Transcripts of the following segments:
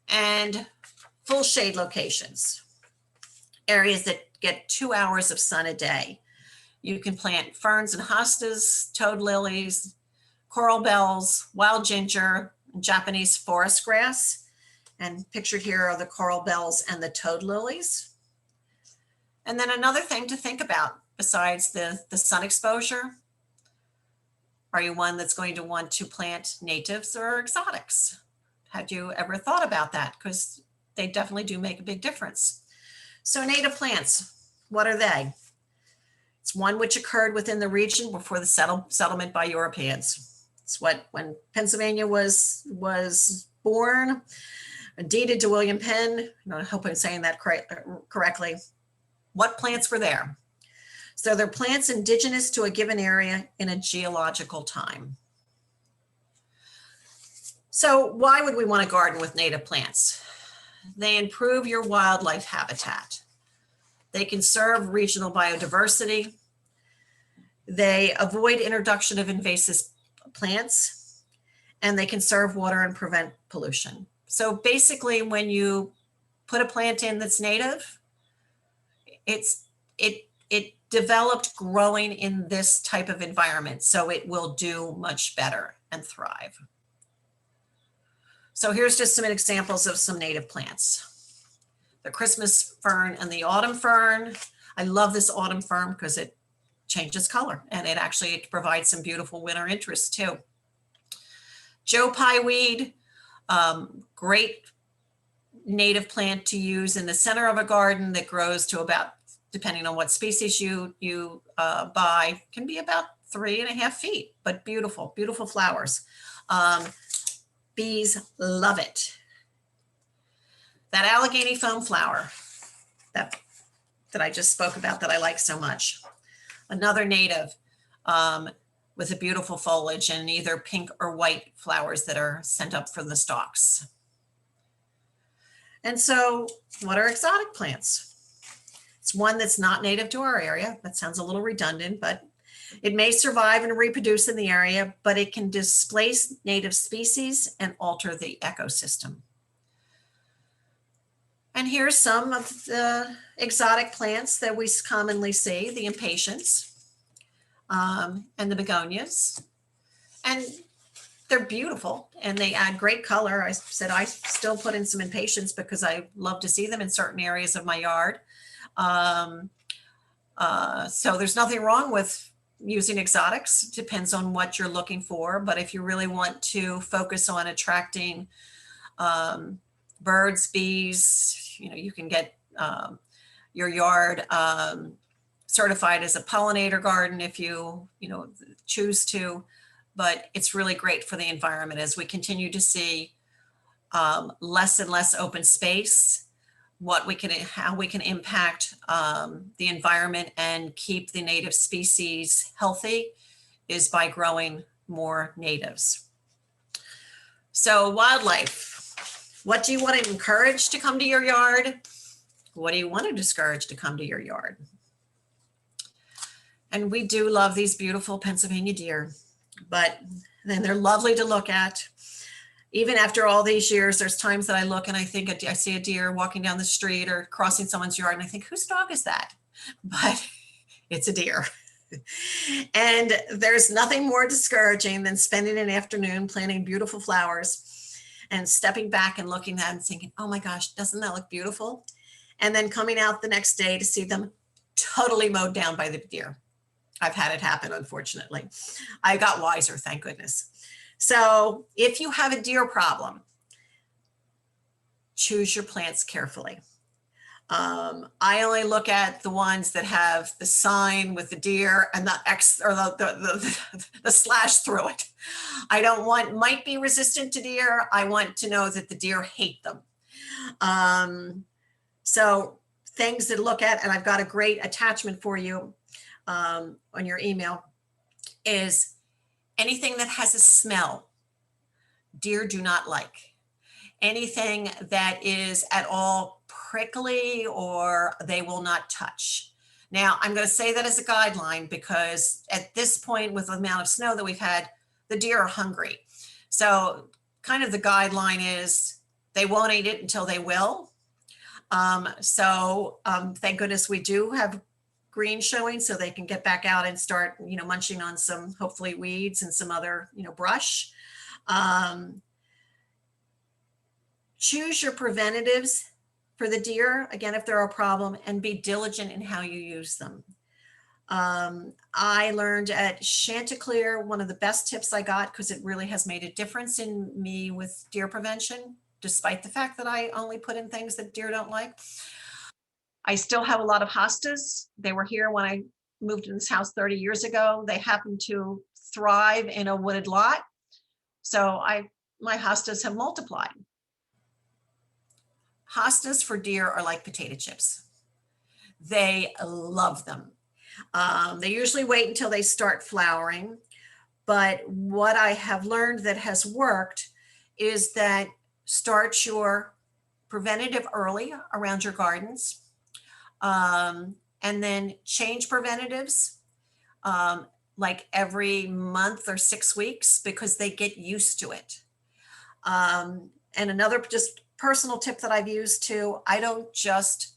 and full shade locations, areas that get 2 hours of sun a day. You can plant ferns and hostas, toad lilies, coral bells, wild ginger, Japanese forest grass. And pictured here are the coral bells and the toad lilies. And then another thing to think about besides the sun exposure, are you one that's going to want to plant natives or exotics? Had you ever thought about that? Because they definitely do make a big difference. So native plants, what are they? It's one which occurred within the region before the settlement by Europeans. It's what, when Pennsylvania was born, deeded to William Penn, I hope I'm saying that correctly. What plants were there? So they're plants indigenous to a given area in a geological time. So why would we want to garden with native plants? They improve your wildlife habitat. They conserve regional biodiversity. They avoid introduction of invasive plants, and they conserve water and prevent pollution. So basically, when you put a plant in that's native, it developed growing in this type of environment, so it will do much better and thrive. So here's just some examples of some native plants. The Christmas fern and the autumn fern. I love this autumn fern because it changes color and it provides some beautiful winter interest too. Joe Pye weed, great native plant to use in the center of a garden that grows to about, depending on what species you buy, can be about 3.5 feet, but beautiful, beautiful flowers. Bees love it. That Allegheny foam flower that I just spoke about that I like so much. Another native with a beautiful foliage and either pink or white flowers that are sent up from the stalks. And so what are exotic plants? It's one that's not native to our area. That sounds a little redundant, but it may survive and reproduce in the area, but it can displace native species and alter the ecosystem. And here's some of the exotic plants that we commonly see, the impatiens and the begonias. And they're beautiful and they add great color. I said I still put in some impatiens because I love to see them in certain areas of my yard. So there's nothing wrong with using exotics. Depends on what you're looking for. But if you really want to focus on attracting birds, bees, you can get your yard certified as a pollinator garden if you choose to. But it's really great for the environment as we continue to see less and less open space. How we can impact the environment and keep the native species healthy is by growing more natives. So wildlife, what do you want to encourage to come to your yard? What do you want to discourage to come to your yard? And we do love these beautiful Pennsylvania deer, but then they're lovely to look at. Even after all these years, there's times that I look and I think I see a deer walking down the street or crossing someone's yard and I think, whose dog is that? But it's a deer. And there's nothing more discouraging than spending an afternoon planting beautiful flowers and stepping back and looking at them and thinking, oh my gosh, doesn't that look beautiful? And then coming out the next day to see them totally mowed down by the deer. I've had it happen, unfortunately. I got wiser, thank goodness. So if you have a deer problem, choose your plants carefully. I only look at the ones that have the sign with the deer and the X or the slash through it. I don't want, might be resistant to deer. I want to know that the deer hate them. So things to look at, and I've got a great attachment for you on your email, is anything that has a smell, deer do not like. Anything that is at all prickly or they will not touch. Now, I'm going to say that as a guideline because at this point with the amount of snow that we've had, the deer are hungry. So kind of the guideline is They won't eat it until they will. Thank goodness we do have green showing so they can get back out and start, munching on some, hopefully, weeds and some other, brush. Choose your preventatives for the deer, again, if they're a problem, and be diligent in how you use them. I learned at Chanticleer, one of the best tips I got, because it really has made a difference in me with deer prevention, despite the fact that I only put in things that deer don't like. I still have a lot of hostas. They were here when I moved in this house 30 years ago. They happen to thrive in a wooded lot. So my hostas have multiplied. Hostas for deer are like potato chips. They love them. They usually wait until they start flowering. But what I have learned that has worked is that start your preventative early around your gardens, and then change preventatives like every month or 6 weeks, because they get used to it. And another just personal tip that I've used too, I don't just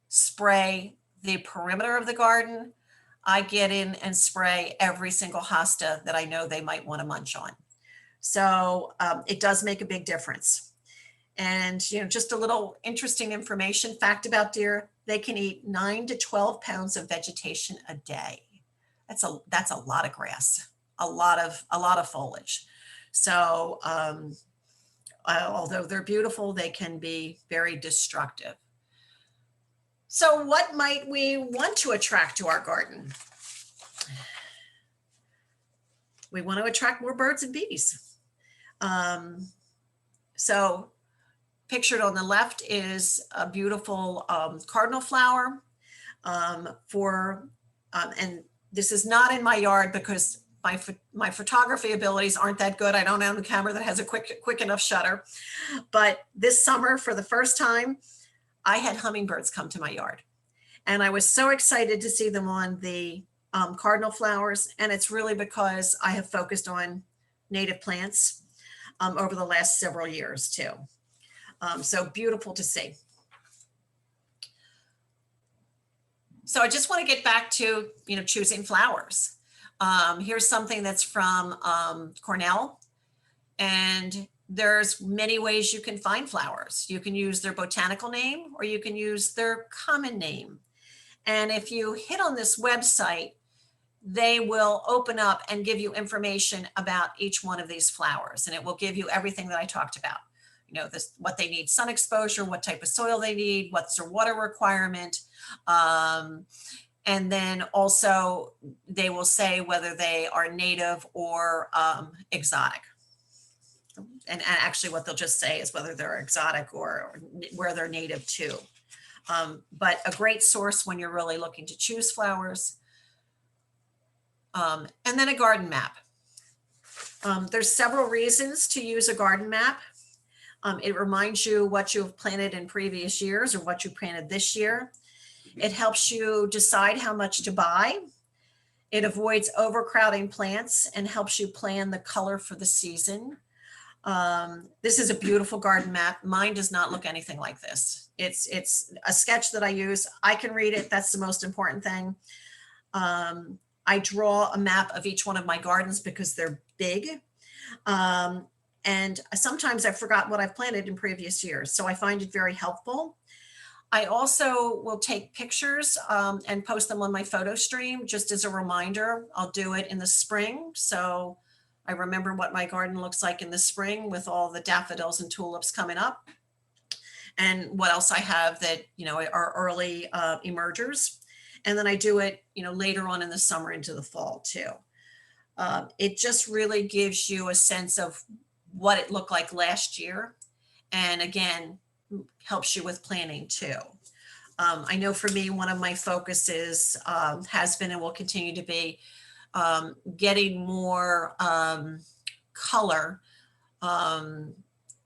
spray the perimeter of the garden. I get in and spray every single hosta that I know they might want to munch on. So it does make a big difference. And, just a little interesting information fact about deer, they can eat 9 to 12 pounds of vegetation a day. That's a lot of grass, a lot of foliage. So although they're beautiful, they can be very destructive. So what might we want to attract to our garden? We want to attract more birds and bees. So pictured on the left is a beautiful cardinal flower and this is not in my yard because my photography abilities aren't that good. I don't have a camera that has a quick enough shutter. But this summer, for the first time, I had hummingbirds come to my yard. And I was so excited to see them on the cardinal flowers. And it's really because I have focused on native plants over the last several years too. So beautiful to see. So I just want to get back to, choosing flowers. Here's something that's from Cornell. And there's many ways you can find flowers. You can use their botanical name or you can use their common name. And if you hit on this website, they will open up and give you information about each one of these flowers. And it will give you everything that I talked about. What they need, sun exposure, what type of soil they need, what's their water requirement. And then also they will say whether they are native or exotic. And actually what they'll just say is whether they're exotic or where they're native to. But a great source when you're really looking to choose flowers. And then a garden map. There's several reasons to use a garden map. It reminds you what you've planted in previous years or what you planted this year. It helps you decide how much to buy. It avoids overcrowding plants and helps you plan the color for the season. This is a beautiful garden map. Mine does not look anything like this. It's a sketch that I use. I can read it. That's the most important thing. I draw a map of each one of my gardens because they're big. And sometimes I forgot what I've planted in previous years. So I find it very helpful. I also will take pictures and post them on my photo stream just as a reminder. I'll do it in the spring. So I remember what my garden looks like in the spring with all the daffodils and tulips coming up. And what else I have that, are early emergers. And then I do it, later on in the summer into the fall too. It just really gives you a sense of what it looked like last year. And again, helps you with planning too. I know for me, one of my focuses has been and will continue to be getting more color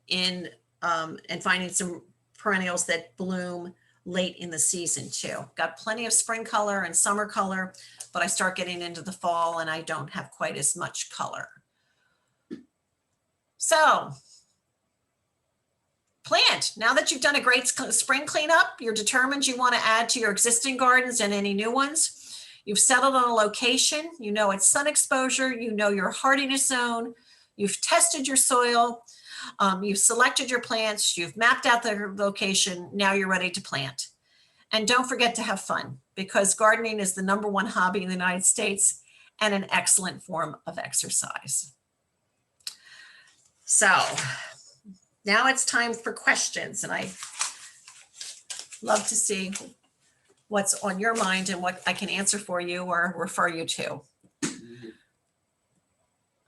in and finding some perennials that bloom late in the season too. Got plenty of spring color and summer color, but I start getting into the fall and I don't have quite as much color. So plant. Now that you've done a great spring cleanup, you're determined you want to add to your existing gardens and any new ones. You've settled on a location, you know its sun exposure, you know your hardiness zone, you've tested your soil, you've selected your plants, you've mapped out the location, now you're ready to plant. And don't forget to have fun, because gardening is the #1 hobby in the United States and an excellent form of exercise. So now it's time for questions, and I love to see what's on your mind and what I can answer for you or refer you to.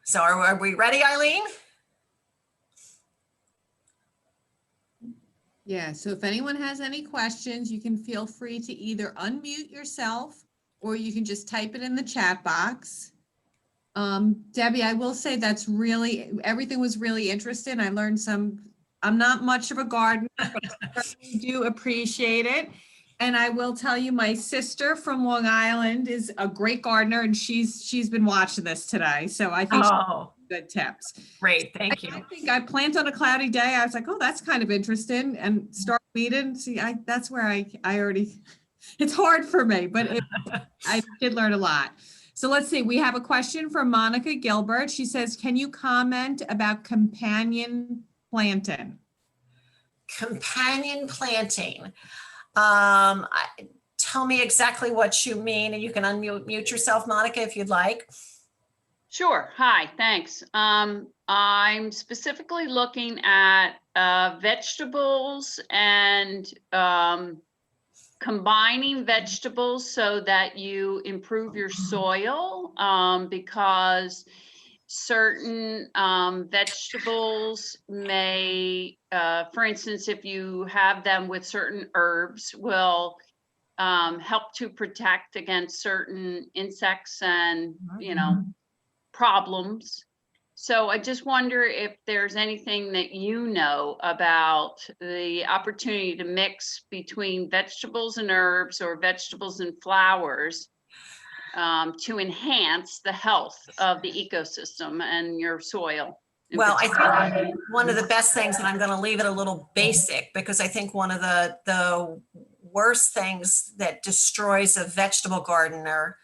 So are we ready, Eileen? Yeah, so if anyone has any questions, you can feel free to either unmute yourself or you can just type it in the chat box. Debbie, I will say everything was really interesting. I learned I'm not much of a gardener, but I certainly do appreciate it. And I will tell you, my sister from Long Island is a great gardener, and she's been watching this today. So I think good tips. Great, thank you. I think I plant on a cloudy day. I was like, oh, that's kind of interesting, and start weeding. See, that's where I already, it's hard for me, but I did learn a lot. So let's see, we have a question from Monica Gilbert. She says, can you comment about companion planting? Companion planting. Tell me exactly what you mean, and you can unmute yourself, Monica, if you'd like. Sure. Hi, thanks. I'm specifically looking at vegetables and combining vegetables so that you improve your soil, because certain vegetables may, for instance, if you have them with certain herbs, will help to protect against certain insects and, problems. So I just wonder if there's anything that you know about the opportunity to mix between vegetables and herbs or vegetables and flowers to enhance the health of the ecosystem and your soil. Well, I think one of the best things, and I'm going to leave it a little basic, because I think one of the worst things that destroys a vegetable gardener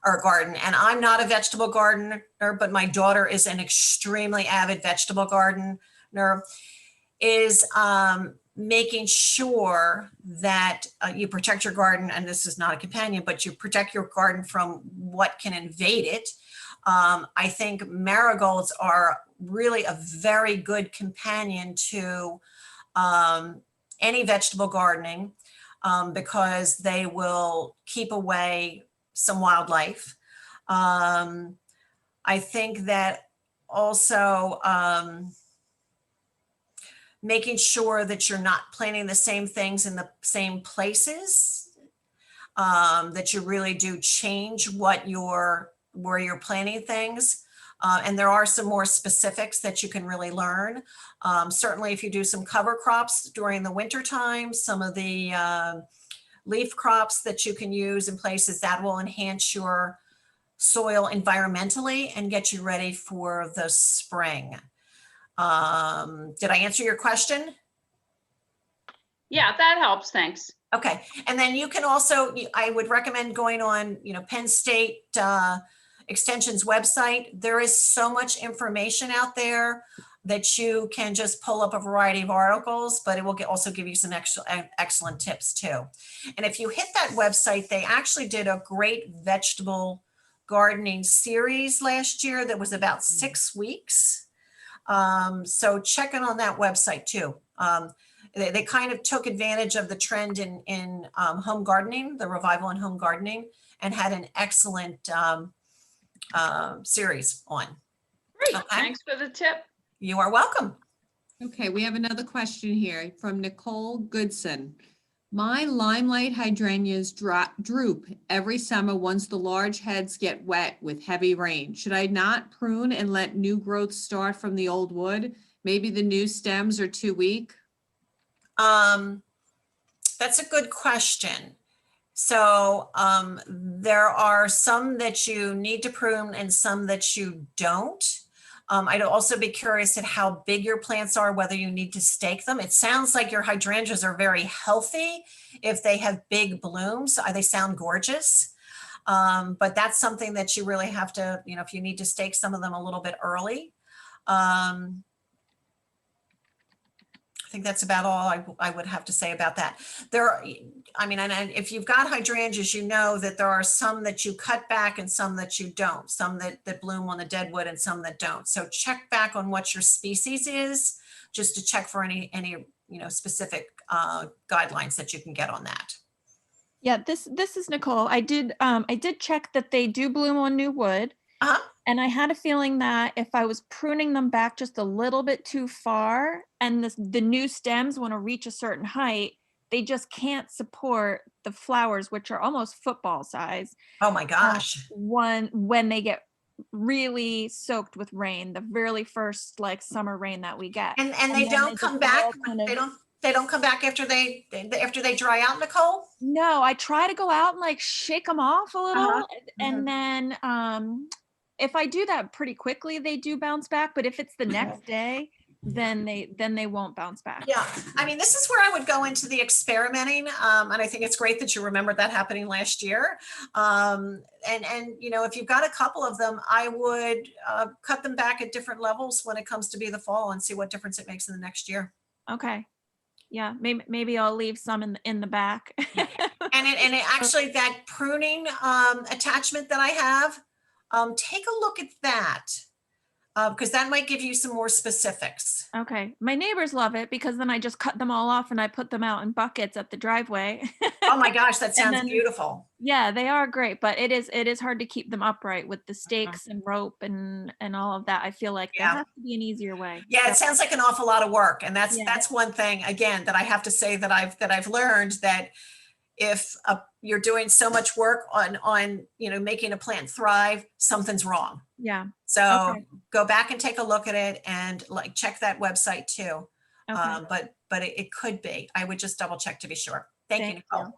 or garden, and I'm not a vegetable gardener, but my daughter is an extremely avid vegetable gardener, is making sure that you protect your garden, and this is not a companion, but you protect your garden from what can invade it. I think marigolds are really a very good companion to any vegetable gardening, because they will keep away some wildlife. I think that also making sure that you're not planting the same things in the same places, that you really do change where you're planting things. And there are some more specifics that you can really learn. Certainly if you do some cover crops during the winter time, some of the leaf crops that you can use in places that will enhance your soil environmentally and get you ready for the spring. Did I answer your question? Yeah, that helps. Thanks. Okay. And then you can also, I would recommend going on, Penn State Extension's website. There is so much information out there that you can just pull up a variety of articles, but it will also give you some excellent tips too. And if you hit that website, they actually did a great vegetable gardening series last year that was about 6 weeks. So check in on that website too. They kind of took advantage of the trend in home gardening, the revival in home gardening, and had an excellent series on. Great. Okay. Thanks for the tip. You are welcome. Okay, we have another question here from Nicole Goodson. My limelight hydrangeas droop every summer once the large heads get wet with heavy rain. Should I not prune and let new growth start from the old wood? Maybe the new stems are too weak? That's a good question. So there are some that you need to prune and some that you don't. I'd also be curious at how big your plants are, whether you need to stake them. It sounds like your hydrangeas are very healthy if they have big blooms. They sound gorgeous. But that's something that you really have to, if you need to stake some of them a little bit early. I think that's about all I would have to say about that. And if you've got hydrangeas, you know that there are some that you cut back and some that you don't, some that bloom on the deadwood and some that don't. So check back on what your species is, just to check for any specific guidelines that you can get on that. Yeah, this is Nicole. I did check that they do bloom on new wood. Uh-huh. And I had a feeling that if I was pruning them back just a little bit too far and the new stems want to reach a certain height, they just can't support the flowers, which are almost football size. Oh my gosh. When they get really soaked with rain, the very first like summer rain that we get. And then they don't just come back. all kind of- They don't come back after they dry out, Nicole? No, I try to go out and like shake them off a little. Uh-huh. And then if I do that pretty quickly, they do bounce back. But if it's the next day, then they won't bounce back. Yeah, I mean, this is where I would go into the experimenting, and I think it's great that you remembered that happening last year. And if you've got a couple of them, I would cut them back at different levels when it comes to be the fall and see what difference it makes in the next year. Okay. Yeah, maybe I'll leave some in the back. And it actually, that pruning attachment that I have, take a look at that. Because that might give you some more specifics. Okay. My neighbors love it because then I just cut them all off and I put them out in buckets at the driveway. Oh my gosh, that sounds then- beautiful. Yeah, they are great, but it is hard to keep them upright with the stakes and rope and all of that. I feel like Yeah. there has to be an easier way. Yeah, it sounds like an awful lot of work. And Yeah. that's one thing, again, that I have to say that I've learned, that if you're doing so much work on making a plant thrive, something's wrong. Yeah. So Okay. go back and take a look at it and like check that website too. Okay. But it could be. I would just double check to be sure. Thank you, Thank Nicole.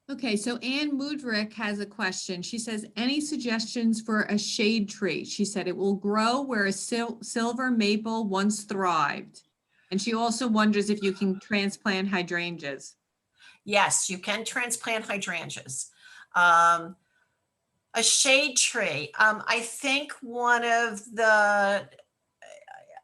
Okay, so Ann Mudrick has a question. She says, any suggestions for a shade tree? She said it will grow where a silver maple once thrived. And she also wonders if you can transplant hydrangeas. Yes, you can transplant hydrangeas. A shade tree. I think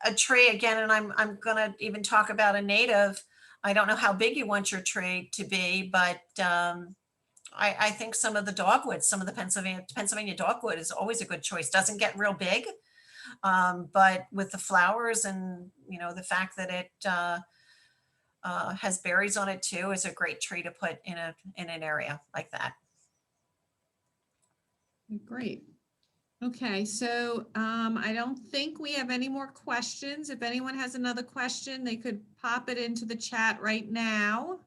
a tree again, and I'm gonna even talk about a native. I don't know how big you want your tree to be, but I think some of the dogwood, some of the Pennsylvania dogwood is always a good choice. Doesn't get real big, but with the flowers and the fact that it has berries on it too, is a great tree to put in an area like that. Great. Okay, so I don't think we have any more questions. If anyone has another question, they could pop it into the chat right now.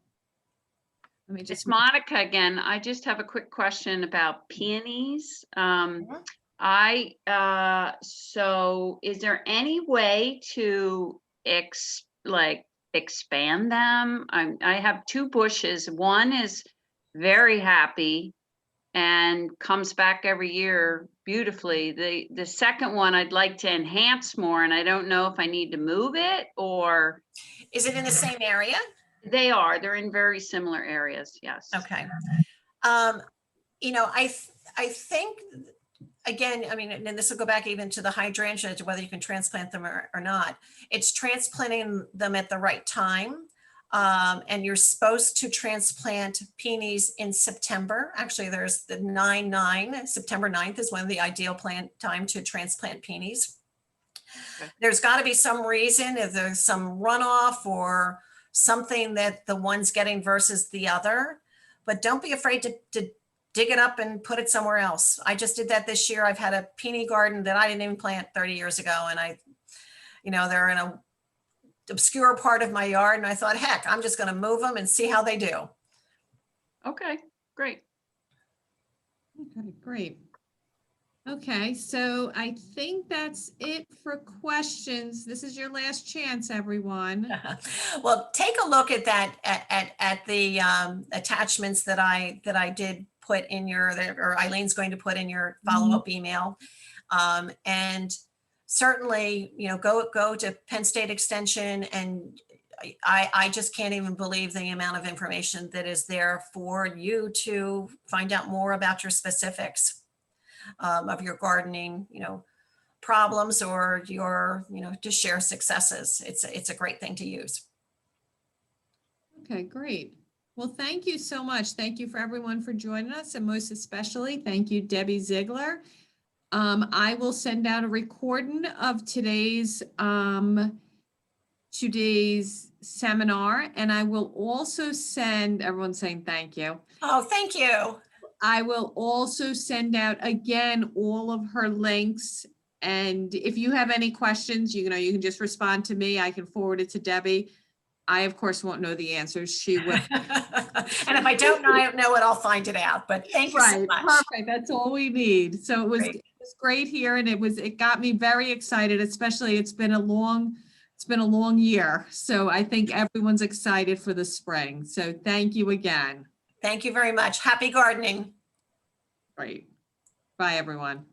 Let me It's just, Monica again. I just have a quick question about peonies. So is there any way to expand them? I have two bushes. One is very happy and comes back every year beautifully. The second one I'd like to enhance more, and I don't know if I need to move it or. Is it in the same area? They're in very similar areas, yes. Okay. I think, again, I mean, and this will go back even to the hydrangea, to whether you can transplant them or not. It's transplanting them at the right time. And you're supposed to transplant peonies in September. Actually, there's the 9/9, September 9th is one of the ideal time to transplant peonies. Okay. There's got to be some reason, if there's some runoff or something that the one's getting versus the other, but don't be afraid to dig it up and put it somewhere else. I just did that this year. I've had a peony garden that I didn't even plant 30 years ago. And they're in a obscure part of my yard. And I thought, heck, I'm just going to move them and see how they do. Okay, great. okay, great. Okay, so I think that's it for questions. This is your last chance, everyone. Well, take a look at that, at the attachments that I did put in or Eileen's going to put in your follow-up email. And certainly, go to Penn State Extension, and I just can't even believe the amount of information that is there for you to find out more about your specifics of your gardening, problems, or your, to share successes. It's a great thing to use. Okay, great. Well, thank you so much. Thank you for everyone for joining us, and most especially, thank you, Debbie Ziegler. I will send out a recording of today's seminar, and I will also send, everyone's saying thank you. Oh, thank you. I will also send out again all of her links. And if you have any questions, you can just respond to me. I can forward it to Debbie. I, of course, won't know the answers. She will. And if I don't know it, I'll find it out. But thank you so Right, much. perfect. That's all we need. So it was great here, and it got me very excited, especially it's been a long year. So I think everyone's excited for the spring. So thank you again. Thank you very much. Happy gardening. Great. Bye, everyone.